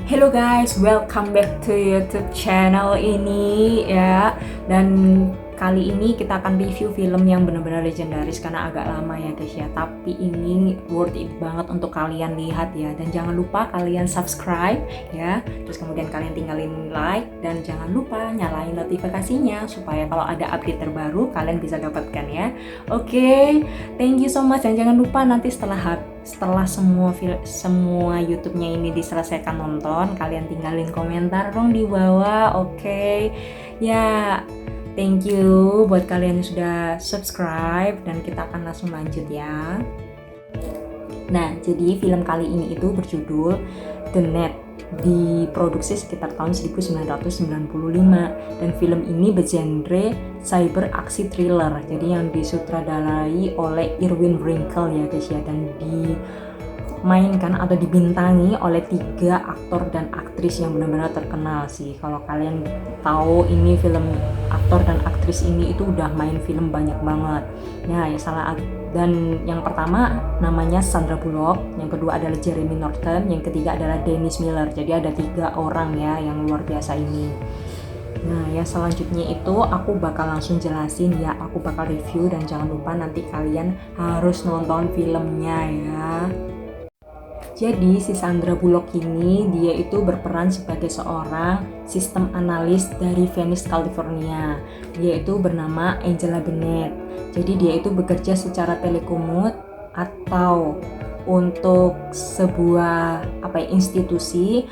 Hello guys, welcome back to YouTube channel ini ya. Dan kali ini kita akan review film yang benar-benar legendaris karena agak lama ya guys ya. Tapi ini worth it banget untuk kalian lihat ya. Dan jangan lupa kalian subscribe ya. Terus kemudian kalian tinggalin like dan jangan lupa nyalain notifikasinya supaya kalau ada update terbaru kalian bisa dapatkan ya. Oke, thank you so much dan jangan lupa nanti setelah semua YouTube-nya ini diselesaikan nonton, kalian tinggalin komentar dong di bawah, oke? Ya, thank you buat kalian yang sudah subscribe dan kita akan langsung lanjut ya. Nah, jadi film kali ini itu berjudul The Net, diproduksi sekitar tahun 1995 dan film ini bergenre cyber aksi thriller. Jadi yang disutradarai oleh Irwin Winkle ya guys ya, dan dimainkan atau dibintangi oleh 3 aktor dan aktris yang benar-benar terkenal sih. Kalau kalian tahu ini film aktor dan aktris ini itu udah main film banyak banget. Ya, dan yang pertama namanya Sandra Bullock, yang kedua adalah Jeremy Northam, yang ketiga adalah Dennis Miller. Jadi ada 3 orang ya yang luar biasa ini. Nah ya, selanjutnya itu aku bakal langsung jelasin ya, aku bakal review dan jangan lupa nanti kalian harus nonton filmnya ya. Jadi si Sandra Bullock ini dia itu berperan sebagai seorang sistem analis dari Venice, California. Dia itu bernama Angela Bennett. Jadi dia itu bekerja secara telekomut atau untuk sebuah institusi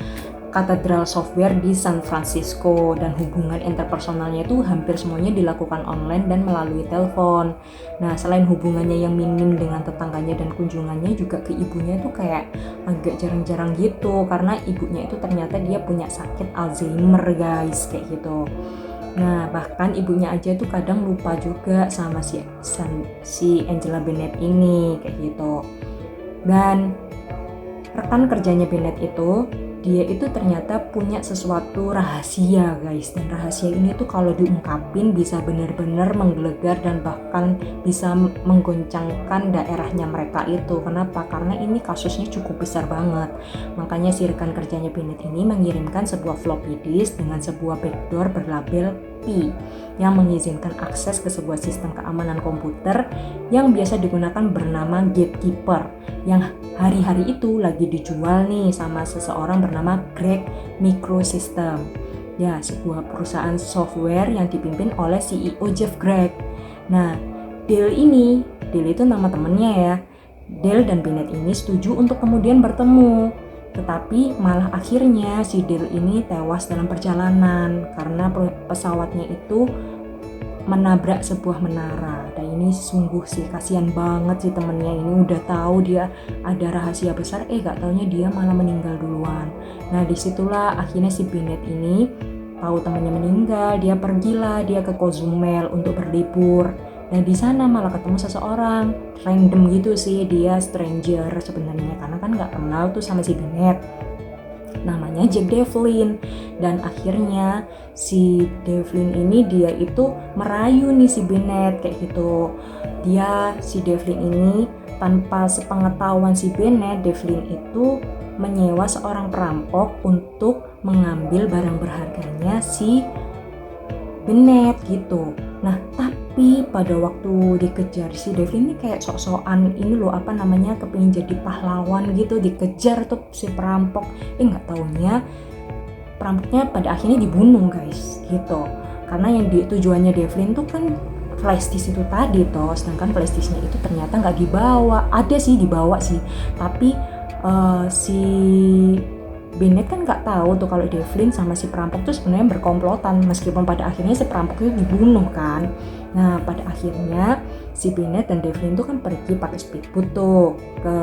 Katedral Software di San Francisco, dan hubungan interpersonalnya itu hampir semuanya dilakukan online dan melalui telepon. Nah, selain hubungannya yang minim dengan tetangganya dan kunjungannya juga ke ibunya itu kayak agak jarang-jarang gitu, karena ibunya itu ternyata dia punya sakit Alzheimer guys, kayak gitu. Nah, bahkan ibunya aja tuh kadang lupa juga sama si Angela Bennett ini, kayak gitu. Dan rekan kerjanya Bennett itu, dia itu ternyata punya sesuatu rahasia guys, dan rahasia ini tuh kalau diungkapin bisa benar-benar menggelegar dan bahkan bisa menggoncangkan daerahnya mereka itu. Kenapa? Karena ini kasusnya cukup besar banget. Makanya si rekan kerjanya Bennett ini mengirimkan sebuah floppy disk dengan sebuah backdoor berlabel P yang mengizinkan akses ke sebuah sistem keamanan komputer yang biasa digunakan bernama Gatekeeper, yang hari-hari itu lagi dijual nih sama seseorang bernama Greg Microsystem. Ya, sebuah perusahaan software yang dipimpin oleh CEO Jeff Greg. Nah, Dale itu nama temennya ya. Dale dan Bennett ini setuju untuk kemudian bertemu. Tetapi malah akhirnya si Dale ini tewas dalam perjalanan karena pesawatnya itu menabrak sebuah menara. Dan ini sungguh sih kasihan banget sih temennya ini, udah tahu dia ada rahasia besar, gak taunya dia malah meninggal duluan. Nah disitulah akhirnya si Bennett ini tahu temannya meninggal, dia ke Cozumel untuk berlibur. Dan di sana malah ketemu seseorang random gitu sih, dia stranger sebenarnya karena kan nggak kenal tuh sama si Bennett. Namanya Jack Devlin. Dan akhirnya si Devlin ini dia itu merayu nih si Bennett kayak gitu. Si Devlin ini tanpa sepengetahuan si Bennett, Devlin itu menyewa seorang perampok untuk mengambil barang berharganya si Bennett gitu. Nah, tapi pada waktu dikejar si Devlin ini kayak sok-sokan ini loh, kepingin jadi pahlawan gitu, dikejar tuh si perampok. Nggak taunya perampoknya pada akhirnya dibunuh guys gitu. Karena yang tujuannya Devlin tuh kan flash disk itu tadi toh, sedangkan flash disknya itu ternyata nggak dibawa. Ada sih dibawa sih, tapi si Bennett kan nggak tahu tuh kalau Devlin sama si perampok tuh sebenarnya berkomplotan, meskipun pada akhirnya si perampok itu dibunuh kan. Nah pada akhirnya si Bennett dan Devlin tuh kan pergi pakai speedboat tuh ke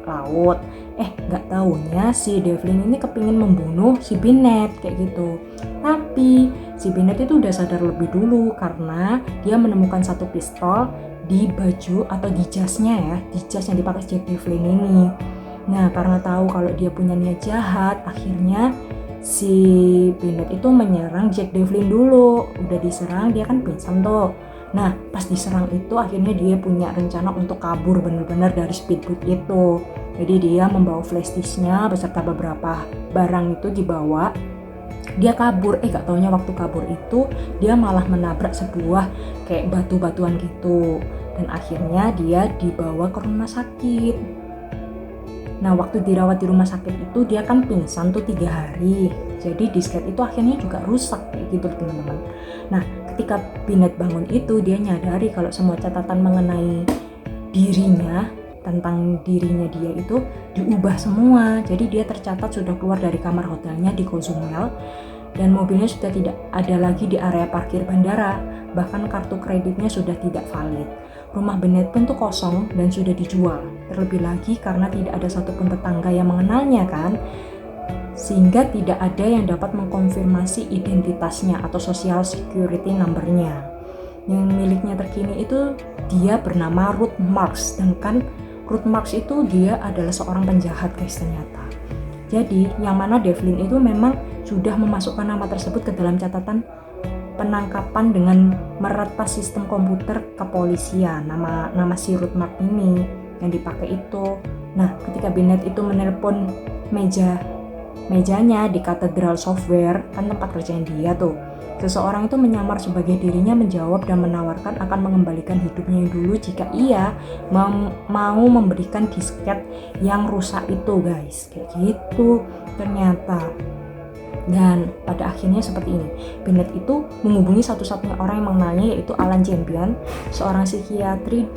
laut. Nggak taunya si Devlin ini kepingin membunuh si Bennett kayak gitu. Tapi si Bennett itu udah sadar lebih dulu karena dia menemukan satu pistol di baju atau di jasnya ya, di jas yang dipakai Jack Devlin ini. Nah, karena tahu kalau dia punya niat jahat, akhirnya si Bennett itu menyerang Jack Devlin dulu. Udah diserang, dia kan pingsan tuh. Nah, pas diserang itu akhirnya dia punya rencana untuk kabur benar-benar dari speedboat itu. Jadi dia membawa flash disknya beserta beberapa barang itu dibawa. Dia kabur, gak taunya waktu kabur itu dia malah menabrak sebuah kayak batu-batuan gitu. Dan akhirnya dia dibawa ke rumah sakit. Nah, waktu dirawat di rumah sakit itu dia kan pingsan tuh 3 hari. Jadi disket itu akhirnya juga rusak kayak gitu teman-teman. Nah, ketika Binet bangun itu dia nyadari kalau semua catatan mengenai dirinya, tentang dirinya dia itu diubah semua. Jadi dia tercatat sudah keluar dari kamar hotelnya di Cozumel dan mobilnya sudah tidak ada lagi di area parkir bandara. Bahkan kartu kreditnya sudah tidak valid. Rumah Binet pun tuh kosong dan sudah dijual. Terlebih lagi karena tidak ada satupun tetangga yang mengenalnya kan. Sehingga tidak ada yang dapat mengkonfirmasi identitasnya atau social security number-nya. Yang miliknya terkini itu dia bernama Ruth Marks. Sedangkan Ruth Marks itu dia adalah seorang penjahat guys ternyata. Jadi yang mana Devlin itu memang sudah memasukkan nama tersebut ke dalam catatan penangkapan dengan meretas sistem komputer kepolisian. Nama si Ruth Marks ini yang dipakai itu. Nah, ketika Binet itu menelpon mejanya di Cathedral Software, kan tempat kerjaan dia tuh, seseorang itu menyamar sebagai dirinya menjawab dan menawarkan akan mengembalikan hidupnya yang dulu jika ia mau memberikan disket yang rusak itu guys. Kayak gitu ternyata. Dan pada akhirnya seperti ini, Binet itu menghubungi satu-satunya orang yang mengenalnya, yaitu Alan Champion, seorang psikiatri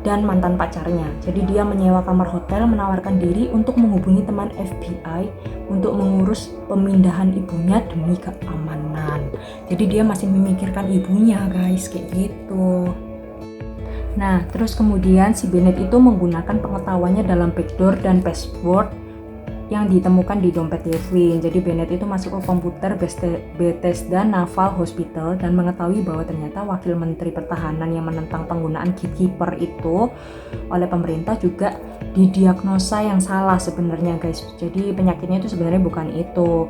dan mantan pacarnya. Jadi dia menyewa kamar hotel, menawarkan diri untuk menghubungi teman FBI untuk mengurus pemindahan ibunya demi keamanan. Jadi dia masih memikirkan ibunya guys, kayak gitu. Nah, terus kemudian si Binet itu menggunakan pengetahuannya dalam backdoor dan password yang ditemukan di dompet Devlin. Jadi Binet itu masuk ke komputer Bethesda Naval Hospital dan mengetahui bahwa ternyata wakil menteri pertahanan yang menentang penggunaan gatekeeper itu oleh pemerintah juga didiagnosa yang salah sebenarnya guys. Jadi penyakitnya itu sebenarnya bukan itu.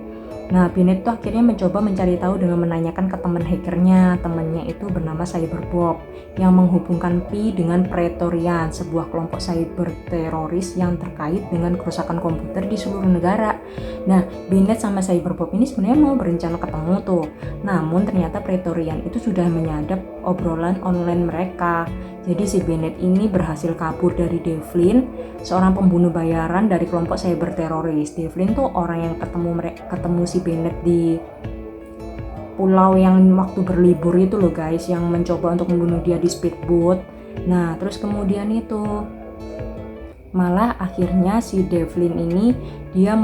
Nah, Binet tuh akhirnya mencoba mencari tahu dengan menanyakan ke teman hackernya. Temannya itu bernama Cyberbob yang menghubungkan Pi dengan Praetorian, sebuah kelompok cyber teroris yang terkait dengan kerusakan komputer di seluruh negara. Nah, Binet sama Cyberbob ini sebenarnya mau berencana ketemu tuh. Namun ternyata Praetorian itu sudah menyadap obrolan online mereka. Jadi si Binet ini berhasil kabur dari Devlin, seorang pembunuh bayaran dari kelompok cyber teroris. Devlin tuh orang yang ketemu si Binet di pulau yang waktu berlibur itu loh guys, yang mencoba untuk membunuh dia di speedboat. Nah, terus kemudian itu malah akhirnya si Devlin ini dia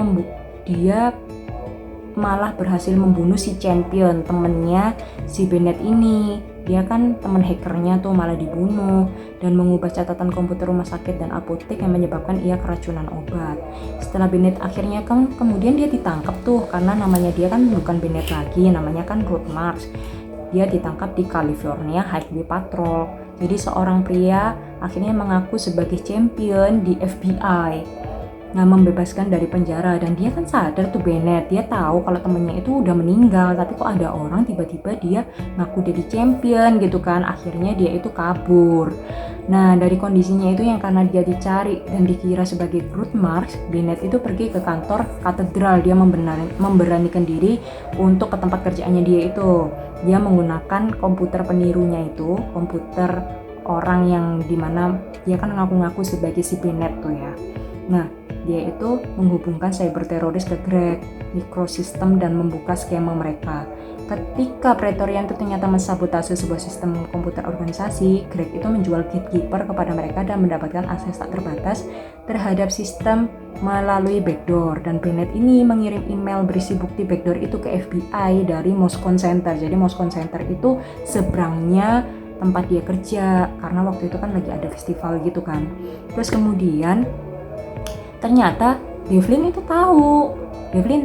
malah berhasil membunuh si Champion, temennya si Binet ini. Dia kan teman hackernya tuh malah dibunuh dan mengubah catatan komputer rumah sakit dan apotek yang menyebabkan ia keracunan obat. Setelah Binet akhirnya kan kemudian dia ditangkap tuh, karena namanya dia kan bukan Binet lagi, namanya kan Ruth Marks. Dia ditangkap di California Highway Patrol. Jadi seorang pria akhirnya mengaku sebagai champion di FBI. Nah, membebaskan dari penjara, dan dia kan sadar tuh Binet, dia tahu kalau temennya itu udah meninggal, tapi kok ada orang tiba-tiba dia ngaku jadi champion gitu kan. Akhirnya dia itu kabur. Nah, dari kondisinya itu yang karena dia dicari dan dikira sebagai Ruth Marks, Binet itu pergi ke kantor katedral. Dia memberanikan diri untuk ke tempat kerjaannya dia itu. Dia menggunakan komputer penirunya itu, komputer orang yang dimana dia kan ngaku-ngaku sebagai si Binet tuh ya. Nah, dia itu menghubungkan cyber teroris ke Greg Microsystem dan membuka skema mereka. Ketika Praetorian itu ternyata mensabotase sebuah sistem komputer organisasi, Greg itu menjual gatekeeper kepada mereka dan mendapatkan akses tak terbatas terhadap sistem melalui backdoor. Dan Binet ini mengirim email berisi bukti backdoor itu ke FBI dari Moscone Center. Jadi Moscone Center itu seberangnya tempat dia kerja, karena waktu itu kan lagi ada festival gitu kan. Terus kemudian ternyata Devlin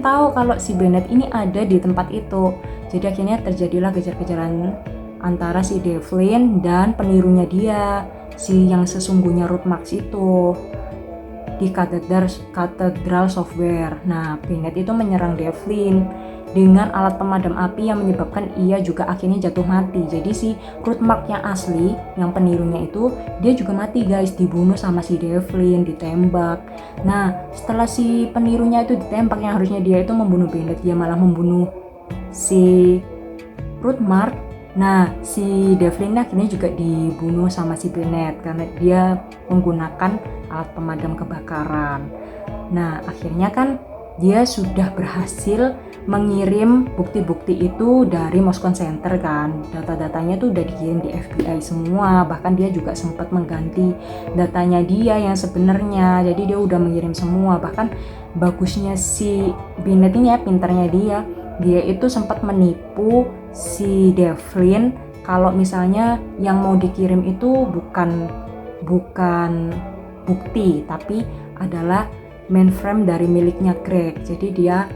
tahu kalau si Binet ini ada di tempat itu. Jadi akhirnya terjadilah kejar-kejaran antara si Devlin dan penirunya dia, si yang sesungguhnya Ruth Marks itu. di Cathedral Software. Nah, Bennett itu menyerang Devlin dengan alat pemadam api yang menyebabkan ia juga akhirnya jatuh mati. Jadi si Rutmark yang asli, yang penirunya itu, dia juga mati guys, dibunuh sama si Devlin, ditembak. Nah, setelah si penirunya itu ditembak, yang harusnya dia itu membunuh Bennett, dia malah membunuh si Rutmark. Nah, si Devlin akhirnya juga dibunuh sama si Bennett karena dia menggunakan alat pemadam kebakaran. Nah, akhirnya kan dia sudah berhasil mengirim bukti-bukti itu dari Moscone Center kan. Data-datanya tuh udah dikirim di FBI semua, bahkan dia juga sempat mengganti datanya dia yang sebenarnya. Jadi dia udah mengirim semua. Bahkan bagusnya si Bennett ini ya, pintarnya dia itu sempat menipu si Devlin kalau misalnya yang mau dikirim itu bukan bukti, tapi adalah mainframe dari miliknya Greg. Jadi dia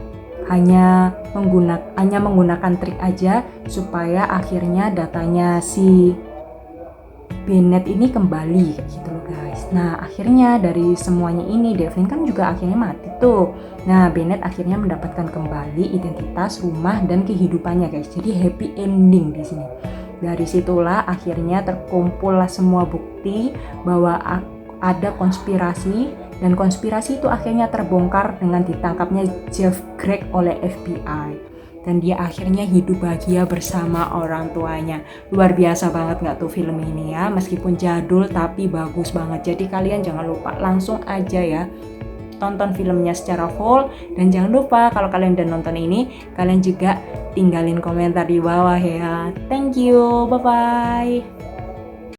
hanya menggunakan trik aja supaya akhirnya datanya si Bennett ini kembali gitu loh guys. Nah, akhirnya dari semuanya ini Devlin kan juga akhirnya mati tuh. Nah, Bennett akhirnya mendapatkan kembali identitas, rumah, dan kehidupannya guys. Jadi happy ending di sini. Dari situlah akhirnya terkumpullah semua bukti bahwa ada konspirasi, dan konspirasi itu akhirnya terbongkar dengan ditangkapnya Jeff Greg oleh FBI, dan dia akhirnya hidup bahagia bersama orang tuanya. Luar biasa banget nggak tuh film ini ya, meskipun jadul tapi bagus banget. Jadi kalian jangan lupa langsung aja ya tonton filmnya secara full, dan jangan lupa kalau kalian udah nonton ini, kalian juga tinggalin komentar di bawah ya. Thank you, bye bye.